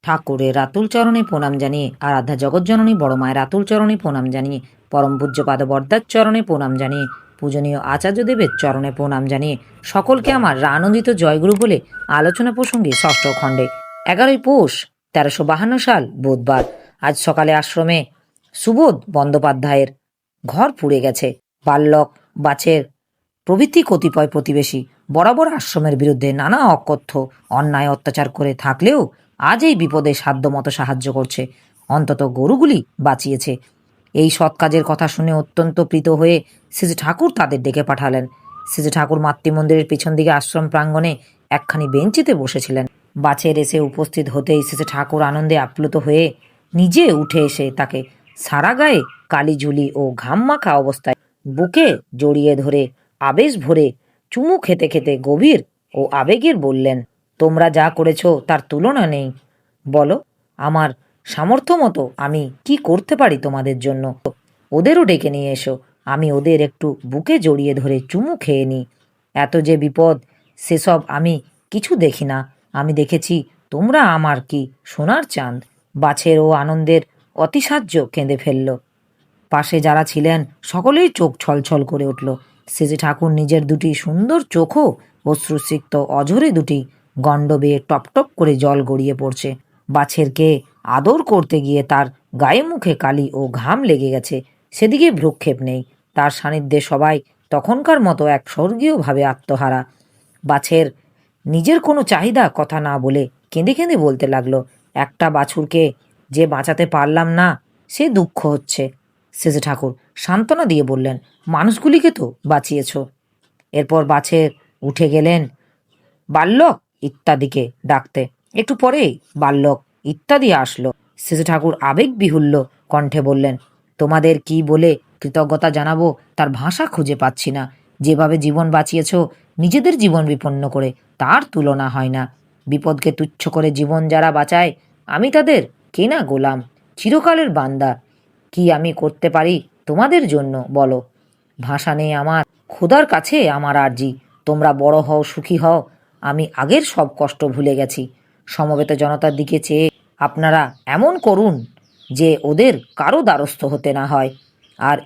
ঠাকুরের রাতুল চরণে প্রণাম জানিয়ে, আরাধ্যা জগৎজননী বড় মায়ের রাতুল চরণে প্রণাম জানিয়ে, পরম পূজ্যপাদ বরদার চরণে প্রণাম জানিয়ে, পূজনীয় আচার্যদেবের চরণে প্রণাম জানিয়ে সকলকে আমার আনন্দিত জয়গুরু বলে আলোচনা প্রসঙ্গে ষষ্ঠ খণ্ডে 11ই পৌষ 1352 সাল বুধবার। আজ সকালে আশ্রমে সুবোধ বন্দ্যোপাধ্যায়ের ঘর পুড়ে গেছে। বাল্যক, বাছের প্রভৃতি কতিপয় প্রতিবেশী বরাবর আশ্রমের বিরুদ্ধে নানা অকথ্য অন্যায় অত্যাচার করে থাকলেও আজ এই বিপদে সাধ্যমতো সাহায্য করছে। অন্তত গরুগুলি বাঁচিয়েছে। এই সৎ কাজের কথা শুনে অত্যন্ত প্রীত হয়ে শ্রী ঠাকুর তাদের ডেকে পাঠালেন। শ্রী ঠাকুর মাতৃমন্দিরের পিছন দিকে আশ্রম প্রাঙ্গণে একখানি বেঞ্চিতে বসেছিলেন। বাছের এসে উপস্থিত হতেই শ্রী ঠাকুর আনন্দে আপ্লুত হয়ে নিজে উঠে এসে তাকে সারা গায়ে কালি ঝুলি ও ঘাম মাখা অবস্থায় বুকে জড়িয়ে ধরে আবেশ ভরে চুমু খেতে খেতে গভীর ও আবেগের বললেন, তোমরা যা করেছ তার তুলনা নেই। বলো, আমার সামর্থ্য মতো আমি কি করতে পারি তোমাদের জন্য। ওদেরও ডেকে নিয়ে এসো, আমি ওদের একটু বুকে জড়িয়ে ধরে চুমু খেয়ে নিই। এত যে বিপদ, সেসব আমি কিছু দেখি না। আমি দেখেছি তোমরা আমার কি সোনার চাঁদ। বাছের ও আনন্দের অতিসাহ্য কেঁদে ফেলল। পাশে যারা ছিলেন সকলেই চোখ ছলছল করে উঠল। শ্রী ঠাকুর নিজের দুটি সুন্দর চোখও অশ্রুসিক্ত অঝরে দুটি গণ্ড বেয়ে টপটপ করে জল গড়িয়ে পড়ছে। বাছেরকে আদর করতে গিয়ে তার গায়ে মুখে কালি ও ঘাম লেগে গেছে, সেদিকে ভ্রুক্ষেপ নেই। তার সান্নিধ্যে সবাই তখনকার মতো এক স্বর্গীয়ভাবে আত্মহারা। বাছের নিজের কোনো চাহিদা কথা না বলে কেঁদে কেঁদে বলতে লাগলো, একটা বাছুরকে যে বাঁচাতে পারলাম না, সে দুঃখ হচ্ছে। শ্রী ঠাকুর সান্ত্বনা দিয়ে বললেন, মানুষগুলিকে তো বাঁচিয়েছ। এরপর বাছের উঠে গেলেন বাল্যক ইত্যাদিকে ডাকতে। একটু পরেই বাল্যক ইত্যাদি আসলো। শ্রী ঠাকুর আবেগ বিহুল্য কণ্ঠে বললেন, তোমাদের কি বলে কৃতজ্ঞতা জানাবো তার ভাষা খুঁজে পাচ্ছি না। যেভাবে জীবন বাঁচিয়েছ নিজেদের জীবন বিপন্ন করে, তার তুলনা হয় না। বিপদকে তুচ্ছ করে জীবন যারা বাঁচায়, আমি তাদের কেনা গোলাম, চিরকালের বান্দা। কি আমি করতে পারি তোমাদের জন্য বলো? ভাষা নেই আমার। খোদার কাছে আমার আর্জি, তোমরা বড় হও, সুখী হও। আমি আগের সব কষ্ট ভুলে গেছি। সমবেত জনতার দিকে চেয়ে আপনারা এমন করুন যে ওদের কারো দ্বারস্থ হতে না হয়। আর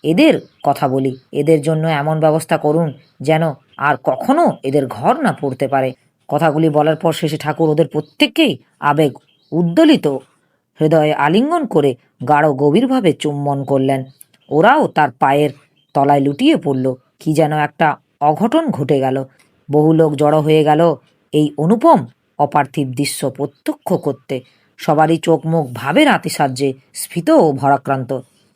এদের কথা বলি, এদের জন্য এমন ব্যবস্থা করুন যেন আর কখনো এদের ঘর না পড়তে পারে। কথাগুলি বলার পর শেষে ঠাকুর ওদের প্রত্যেককেই আবেগ উদ্দোলিত হৃদয়ে আলিঙ্গন করে গাঢ় গভীরভাবে চুম্বন করলেন। ওরাও তার পায়ের তলায় লুটিয়ে পড়ল। কি যেন একটা অঘটন ঘটে গেল। বহু লোক জড়ো হয়ে গেল এই অনুপম অপার্থিব দৃশ্য প্রত্যক্ষ করতে। সবারই চোখ মুখ ভাবের আতিশয্যে স্ফীত ও ভরাক্রান্ত।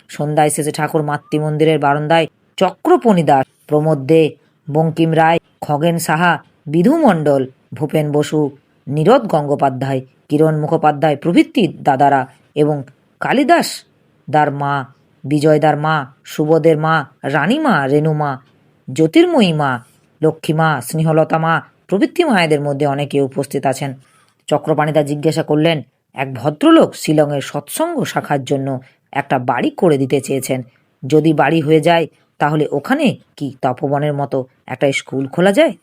সন্ধ্যায় শেষে ঠাকুর মাতৃমন্দিরের বারান্দায় চক্রপণি দাস, প্রমোদ দে, বঙ্কিম রায়, খগেন সাহা, বিধু মণ্ডল, ভূপেন বসু, নীরদ গঙ্গোপাধ্যায়, কিরণ মুখোপাধ্যায় প্রভৃতি দাদারা এবং কালিদাস দার মা, বিজয়দার মা, সুবোধের মা, রানীমা, রেণুমা, জ্যোতির্ময়ী মা, লক্ষ্মীমা, স্নেহলতা মা প্রভৃতি মায়েদের মধ্যে অনেকে উপস্থিত আছেন। চক্রপাণিদা জিজ্ঞাসা করলেন, এক ভদ্রলোক শিলংয়ের সৎসঙ্গ শাখার জন্য একটা বাড়ি করে দিতে চেয়েছেন। যদি বাড়ি হয়ে যায় তাহলে ওখানে কি তপবনের মতো একটা স্কুল খোলা যায়?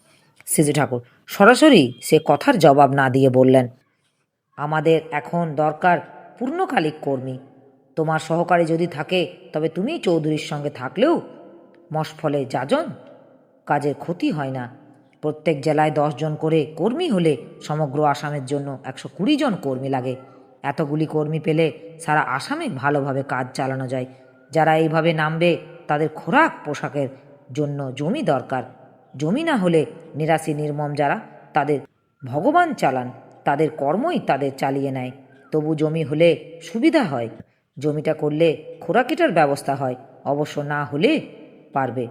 শ্রী ঠাকুর সরাসরি সে কথার জবাব না দিয়ে বললেন, আমাদের এখন দরকার পূর্ণকালিক কর্মী। তোমার সহকারী যদি থাকে তবে তুমি চৌধুরীর সঙ্গে থাকলেও মশফলে যাজন, কাজের ক্ষতি হয় না। প্রত্যেক জেলায় 10 জন করে কর্মী হলে সমগ্র আসামের জন্য 120 জন কর্মী লাগে। এতগুলি কর্মী পেলে সারা আসামে ভালোভাবে কাজ চালানো যায়। যারা এইভাবে নামবে তাদের খোরাক পোশাকের জন্য জমি দরকার। জমি না হলে নিরাশী নির্মম যারা, তাদের ভগবান চালান, তাদের কর্মই তাদের চালিয়ে নেয়। তবু জমি হলে সুবিধা হয়। জমিটা করলে খোরাকিটার ব্যবস্থা হয়। অবশ্য না হলে পারবে,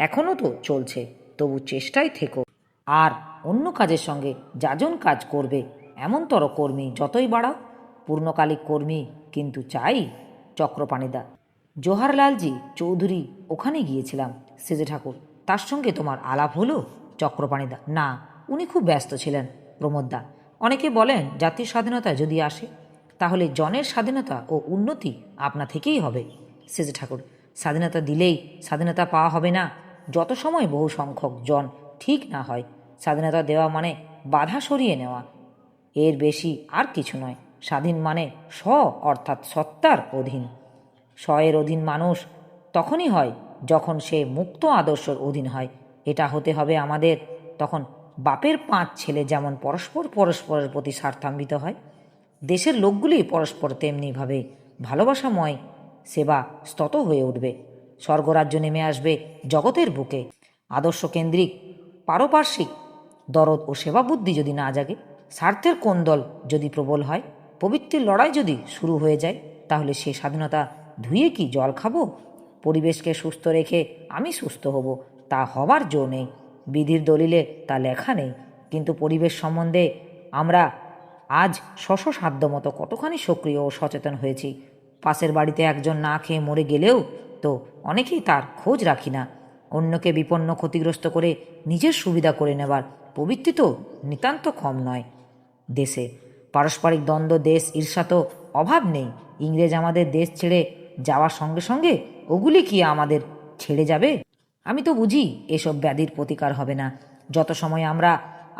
এখনও তো চলছে, তবু চেষ্টায় থেকো। আর অন্য কাজের সঙ্গে যাজন কাজ করবে এমনতর কর্মী যতই বাড়াও, পূর্ণকালিক কর্মী কিন্তু চাই। চক্রপাণিদা, জোহারলালজি চৌধুরী ওখানে গিয়েছিলাম। সেজে ঠাকুর, তার সঙ্গে তোমার আলাপ হলো? চক্রপাণিদা, না, উনি খুব ব্যস্ত ছিলেন। প্রমোদদা, অনেকে বলেন জাতীয় স্বাধীনতা যদি আসে তাহলে জনের স্বাধীনতা ও উন্নতি আপনা থেকেই হবে। সেজে ঠাকুর, স্বাধীনতা দিলেই স্বাধীনতা পাওয়া হবে না। যত সময় বহু সংখ্যক জন ঠিক না হয়, স্বাধীনতা দেওয়া মানে বাধা সরিয়ে নেওয়া। এর বেশি আর কিছু নয়। স্বাধীন মানে স্ব অর্থাৎ সত্তার অধীন। স্ব-এর অধীন মানুষ তখনই হয় যখন সে মুক্ত আদর্শের অধীন হয়। এটা হতে হবে আমাদের। তখন বাপের 5 ছেলে যেমন পরস্পরের প্রতি স্বার্থান্বিত হয়, দেশের লোকগুলি পরস্পর তেমনিভাবে ভালোবাসাময় সেবা স্তত হয়ে উঠবে। স্বর্গরাজ্য নেমে আসবে জগতের বুকে। আদর্শকেন্দ্রিক পারপার্শ্বিক দরদ ও সেবাবুদ্ধি যদি না জাগে, স্বার্থের কোন্দল যদি প্রবল হয়, প্রবৃত্তির লড়াই যদি শুরু হয়ে যায়, তাহলে সে স্বাধীনতা ধুয়ে কি জল খাবো? পরিবেশকে সুস্থ রেখে আমি সুস্থ হব, তা হবার জো নেই। বিধির দলিলে তা লেখা নেই। কিন্তু পরিবেশ সম্বন্ধে আমরা আজ সাধ্য মতো কতখানি সক্রিয় ও সচেতন হয়েছি। পাশের বাড়িতে একজন না খেয়ে মরে গেলেও তো অনেকেই তার খোঁজ রাখি না। অন্যকে বিপন্ন ক্ষতিগ্রস্ত করে নিজের সুবিধা করে নেবার প্রবৃত্তি তো নিতান্ত কম নয়। দেশে পারস্পরিক দ্বন্দ্ব, দেশ ঈর্ষা তো অভাব নেই। ইংরেজ আমাদের দেশ ছেড়ে যাওয়ার সঙ্গে সঙ্গে ওগুলি কি আমাদের ছেড়ে যাবে? আমি তো বুঝি এসব ব্যাধির প্রতিকার হবে না যত সময় আমরা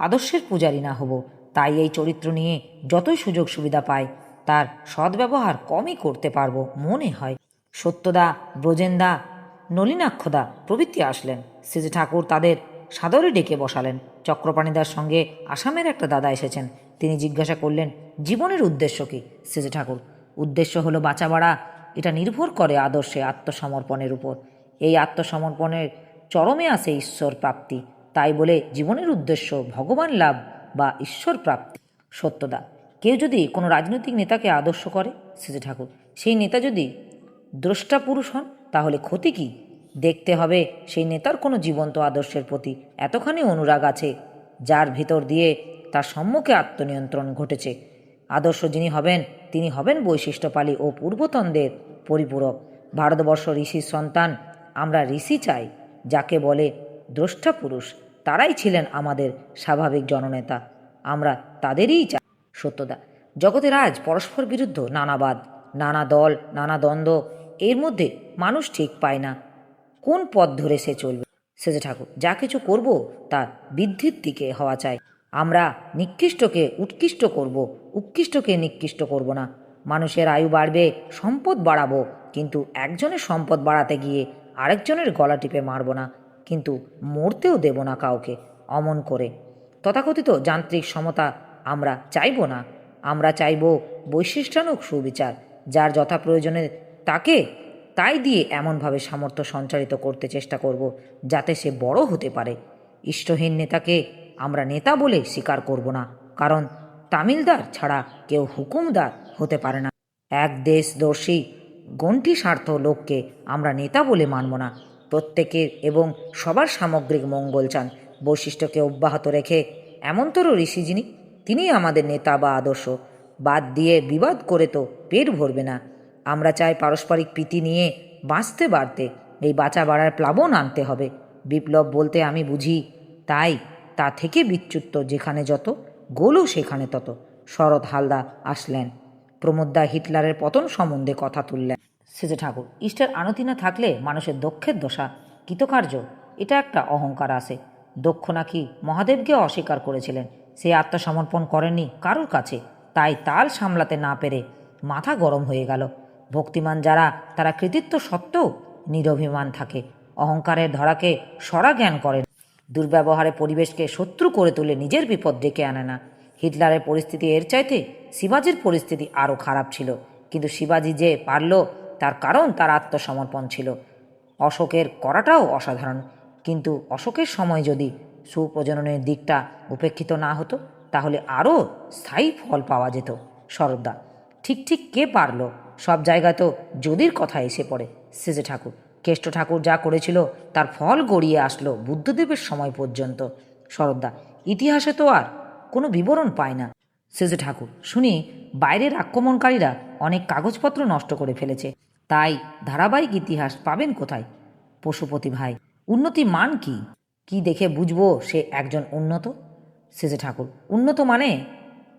আদর্শের পূজারী না হব। তাই এই চরিত্র নিয়ে যতই সুযোগ সুবিধা পাই, তার সদ্ব্যবহার কমই করতে পারবো মনে হয়। সত্যদা, ব্রজেনদা, নলিনাক্ষদা প্রভৃতি আসলেন। শ্রীজি ঠাকুর তাদের সাদরে ডেকে বসালেন। চক্রপাণিদার সঙ্গে আসামের একটা দাদা এসেছেন। তিনি জিজ্ঞাসা করলেন, জীবনের উদ্দেশ্য কী? শ্রীজি ঠাকুর, উদ্দেশ্য হলো বাঁচা বাড়া। এটা নির্ভর করে আদর্শে আত্মসমর্পণের উপর। এই আত্মসমর্পণের চরমে আসে ঈশ্বর প্রাপ্তি। তাই বলে জীবনের উদ্দেশ্য ভগবান লাভ বা ঈশ্বর প্রাপ্তি। সত্যদা, কেউ যদি কোনো রাজনৈতিক নেতাকে আদর্শ করে, শ্রীজি ঠাকুর, সেই নেতা যদি দ্রষ্টা পুরুষ হন, তাহলে ক্ষতি কী? দেখতে হবে সেই নেতার কোনো জীবন্ত আদর্শের প্রতি এতখানি অনুরাগ আছে, যার ভিতর দিয়ে তার সম্মুখে আত্মনিয়ন্ত্রণ ঘটেছে। আদর্শ যিনি হবেন, তিনি হবেন বৈশিষ্ট্যপালী ও পূর্বতনদের পরিপূরক। ভারতবর্ষ ঋষির সন্তান। আমরা ঋষি চাই, যাকে বলে দ্রষ্টা পুরুষ। তারাই ছিলেন আমাদের স্বাভাবিক জননেতা। আমরা তাদেরই চাই। সত্যদা, জগতের আজ পরস্পর বিরুদ্ধ নানাবাদ, নানা দল, নানা দ্বন্দ্ব। এর মধ্যে মানুষ ঠিক পায় না কোন পথ ধরে সে চলবে। সেজে ঠাকুর, যা কিছু করব তা বৃদ্ধির দিকে হওয়া চাই। আমরা নিকৃষ্টকে উৎকৃষ্ট করব, উৎকৃষ্টকে নিকৃষ্ট করব না। মানুষের আয়ু বাড়বে, সম্পদ বাড়াবো, কিন্তু একজনের সম্পদ বাড়াতে গিয়ে আরেকজনের গলা টিপে মারব না, কিন্তু মরতেও দেব না কাউকে অমন করে। তথাকথিত যান্ত্রিক সমতা আমরা চাইব না। আমরা চাইব বৈশিষ্ট্যানুক সুবিচার। যার যথা প্রয়োজনে তাকে তাই দিয়ে এমনভাবে সামর্থ্য সঞ্চারিত করতে চেষ্টা করব যাতে সে বড় হতে পারে। ইষ্টহীন নেতাকে আমরা নেতা বলে স্বীকার করব না, কারণ তামিলদার ছাড়া কেউ হুকুমদার হতে পারে না। এক দেশদর্শী গণ্ঠি স্বার্থ লোককে আমরা নেতা বলে মানব না। প্রত্যেকের এবং সবার সামগ্রিক মঙ্গল চান। বৈশিষ্ট্যকে অব্যাহত রেখে এমনতর ঋষি যিনি, তিনিই আমাদের নেতা বা আদর্শ। বাদ দিয়ে বিবাদ করে তো পেট ভরবে না। আমরা চাই পারস্পরিক প্রীতি নিয়ে বাঁচতে বাড়তে। এই বাঁচা বাড়ার প্লাবন আনতে হবে। বিপ্লব বলতে আমি বুঝি তাই, তা থেকে বিচ্যুত যেখানে যত, গোলও সেখানে তত। শরৎ হালদা আসলেন। প্রমোদদা হিটলারের পতন সম্বন্ধে কথা তুললেন। সেজে ঠাকুর, ইষ্টের আনতি না থাকলে মানুষের দক্ষের দশা কৃতকার্য, এটা একটা অহংকার আছে। দক্ষ নাকি মহাদেবকে অস্বীকার করেছিলেন। সে আত্মসমর্পণ করেননি কারোর কাছে, তাই তাল সামলাতে না পেরে মাথা গরম হয়ে গেল। ভক্তিমান যারা, তারা কৃতিত্ব সত্ত্বেও নিরভিমান থাকে, অহংকারের ধরাকে সরা জ্ঞান করেন। দুর্ব্যবহারে পরিবেশকে শত্রু করে তুলে নিজের বিপদ ডেকে আনে না। হিটলারের পরিস্থিতি এর চাইতে শিবাজির পরিস্থিতি আরও খারাপ ছিল, কিন্তু শিবাজি যে পারল তার কারণ তার আত্মসমর্পণ ছিল। অশোকের করাটাও অসাধারণ, কিন্তু অশোকের সময় যদি সুপ্রজননের দিকটা উপেক্ষিত না হতো, তাহলে আরও স্থায়ী ফল পাওয়া যেত। শরৎদা, ঠিক ঠিক কে পারল? সব জায়গায় তো যদির কথা এসে পড়ে। সেজে ঠাকুর, কেষ্ট ঠাকুর যা করেছিল তার ফল গড়িয়ে আসলো বুদ্ধদেবের সময় পর্যন্ত। শরৎদা, ইতিহাসে তো আর কোনো বিবরণ পায় না। সেজে ঠাকুর, শুনি বাইরের আক্রমণকারীরা অনেক কাগজপত্র নষ্ট করে ফেলেছে, তাই ধারাবাহিক ইতিহাস পাবেন কোথায়? পশুপতি ভাই, উন্নতি মান কি? কি দেখে বুঝবো সে একজন উন্নত? সেজে ঠাকুর, উন্নত মানে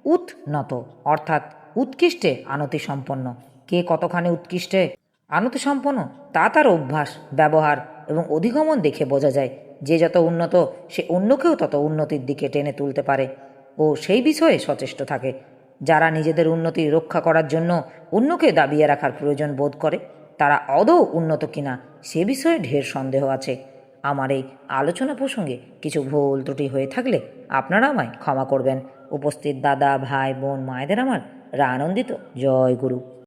উৎনত, অর্থাৎ উৎকৃষ্টে আনতি সম্পন্ন। কে কতখানি উৎকৃষ্টে আনতি সম্পন্ন তা তার অভ্যাস, ব্যবহার এবং অধিগমন দেখে বোঝা যায়। যে যত উন্নত, সে অন্যকেও তত উন্নতির দিকে টেনে তুলতে পারে। ও সেই বিষয়ে সচেষ্ট থাকে। যারা নিজেদের উন্নতি রক্ষা করার জন্য অন্যকে দাবিয়ে রাখার প্রয়োজন বোধ করে, তারা আদৌ উন্নত কিনা সে বিষয়ে ঢের সন্দেহ আছে। আমার এই আলোচনা প্রসঙ্গে কিছু ভুল ত্রুটি হয়ে থাকলে আপনারা আমায় ক্ষমা করবেন। উপস্থিত দাদা, ভাই, বোন, মায়েদের আমার আনন্দিত জয় গুরু।